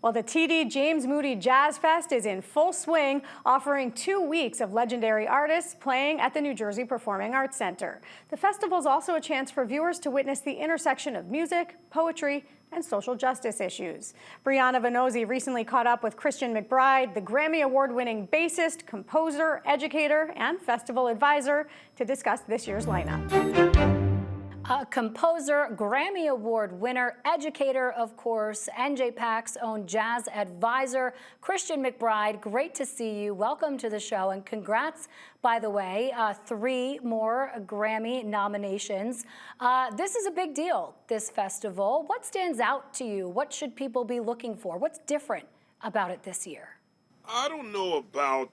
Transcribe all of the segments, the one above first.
Well, the TD James Moody Jazz Fest is in full swing, offering 2 weeks of legendary artists playing at the New Jersey Performing Arts Center. The festival is also a chance for viewers to witness the intersection of music, poetry, and social justice issues. Brianna Vannozzi recently caught up with Christian McBride, the Grammy Award-winning bassist, composer, educator, and festival advisor, to discuss this year's lineup. A composer, Grammy Award winner, educator, of course, NJPAC's own jazz advisor, Christian McBride. Great to see you. Welcome to the show, and congrats, by the way, 3 more Grammy nominations. This is a big deal, this festival. What stands out to you? What should people be looking for? What's different about it this year? I don't know about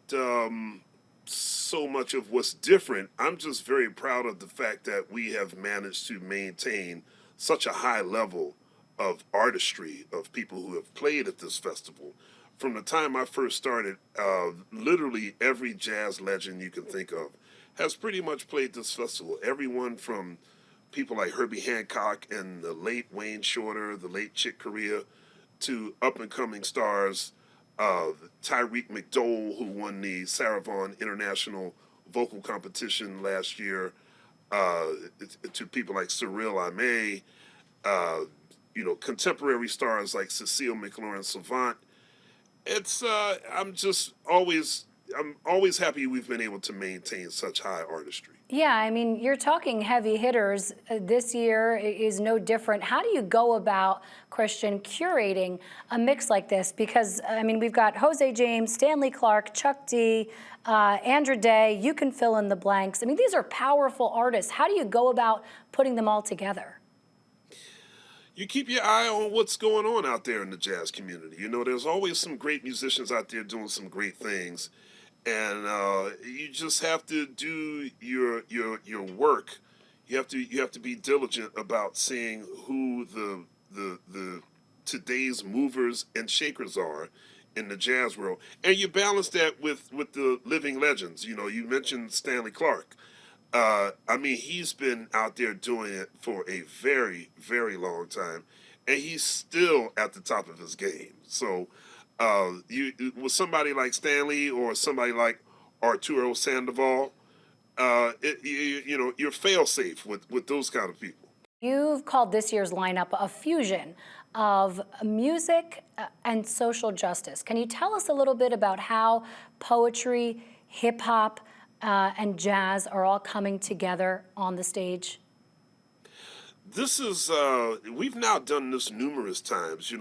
so much of what's different. I'm just very proud of the fact that we have managed to maintain such a high level of artistry of people who have played at this festival. From the time I first started, literally every jazz legend you can think of has pretty much played this festival. Everyone from people like Herbie Hancock and the late Wayne Shorter, the late Chick Corea, to up-and-coming stars, Tyreek McDowell, who won the Sarah Vaughan International Vocal Competition last year, to people like Cyril Aimé, contemporary stars like Cecile McLaurin-Savant. I'm always happy we've been able to maintain such high artistry. Yeah, I mean, you're talking heavy hitters. This year is no different. How do you go about, Christian, curating a mix like this? Because, I mean, we've got Jose James, Stanley Clarke, Chuck D, Andra Day. You can fill in the blanks. I mean, these are powerful artists. How do you go about putting them all together? You keep your eye on what's going on out there in the jazz community. There's always some great musicians out there doing some great things, and you just have to do your work. You have to be diligent about seeing who the today's movers and shakers are in the jazz world, and you balance that with the living legends. You mentioned Stanley Clarke. He's been out there doing it for a very, very long time, and he's still at the top of his game. So, you with somebody like Stanley or somebody like Arturo Sandoval, you're fail safe with those kind of people. You've called this year's lineup a fusion of music and social justice. Can you tell us a little bit about how poetry, hip hop, and jazz are all coming together on the stage? This is we've now done this numerous times.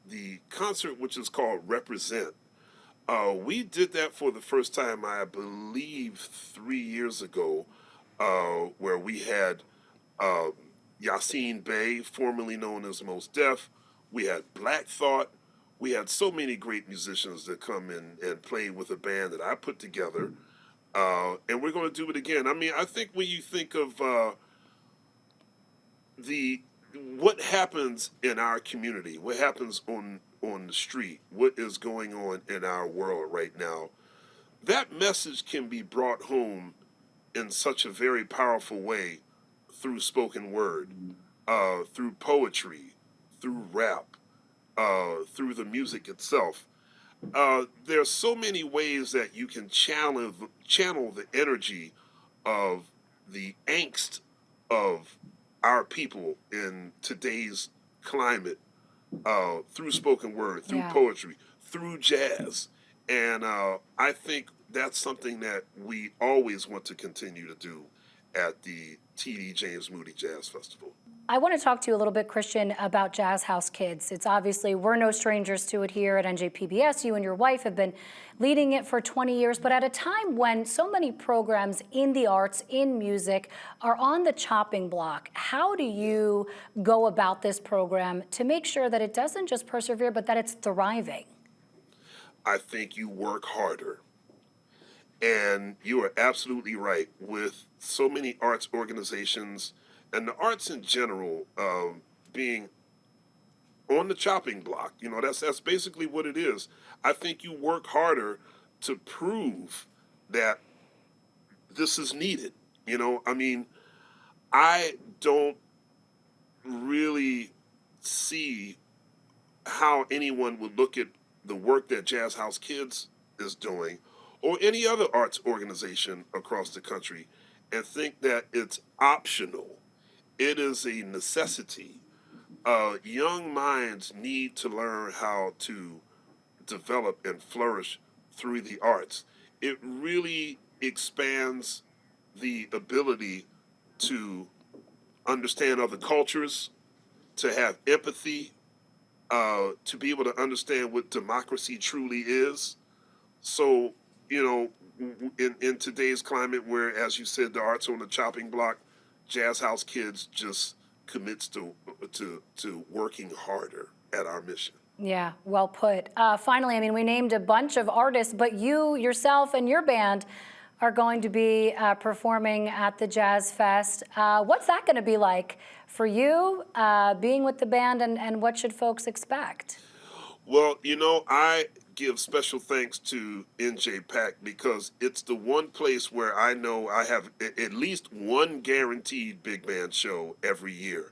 The concert, which is called Represent. We did that for the first time, I believe, 3 years ago, where we had uh, Yassine Bey, formerly known as Mos Def. We had Black Thought. We had so many great musicians that come in and play with a band that I put together. And we're going to do it again. I think when you think of the what happens in our community, what happens on the street, what is going on in our world right now, that message can be brought home in such a very powerful way through spoken word, through poetry, through rap, through the music itself. There's so many ways that you can channel the energy of the angst of our people in today's climate, through spoken word, through Yeah. poetry, through jazz. And I think that's something that we always want to continue to do at the TD James Moody Jazz Festival. I want to talk to you a little bit, Christian, about Jazz House Kids. It's obviously, we're no strangers to it here at NJPBS. You and your wife have been leading it for 20 years, but at a time when so many programs in the arts, in music, are on the chopping block, how do you go about this program to make sure that it doesn't just persevere, but that it's thriving? I think you work harder. And you are absolutely right. With so many arts organizations and the arts in general being on the chopping block, that's basically what it is. I think you work harder to prove that this is needed. I don't really see how anyone would look at the work that Jazz House Kids is doing or any other arts organization across the country and think that it's optional. It is a necessity. Young minds need to learn how to develop and flourish through the arts. It really expands the ability to understand other cultures, to have empathy, to be able to understand what democracy truly is. So, you know, in today's climate, where, as you said, the arts on the chopping block, Jazz House Kids just commits to working harder at our mission. Yeah, well put. Finally, I mean, we named a bunch of artists, but you yourself and your band are going to be performing at the Jazz Fest. What's that going to be like for you, being with the band, and what should folks expect? Well, you know, I give special thanks to NJPAC because it's the one place where I know I have at least one guaranteed big band show every year.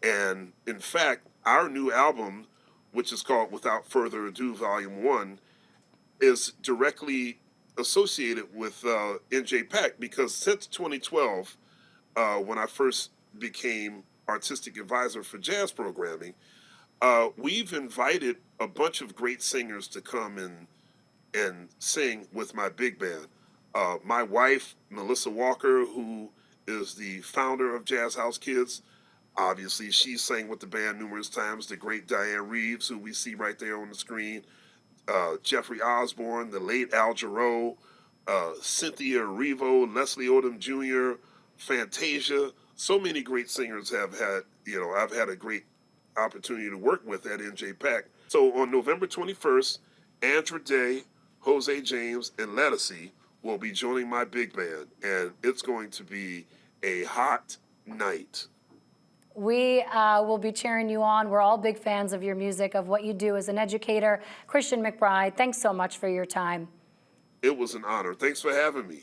And in fact, our new album, which is called Without Further Ado Volume 1, is directly associated with NJPAC because since 2012, when I first became artistic advisor for jazz programming, we've invited a bunch of great singers to come and sing with my big band. My wife, Melissa Walker, who is the founder of Jazz House Kids, obviously she sang with the band numerous times. The great Diane Reeves, who we see right there on the screen, Jeffrey Osborne, the late Al Jarreau, Cynthia Erivo, Leslie Odom Jr., Fantasia. So many great singers have had, I've had a great opportunity to work with at NJPAC. So on November 21st, Andra Day, Jose James, and Lettucey will be joining my big band, and it's going to be a hot night. We will be cheering you on. We're all big fans of your music, of what you do as an educator. Christian McBride, thanks so much for your time. It was an honor. Thanks for having me.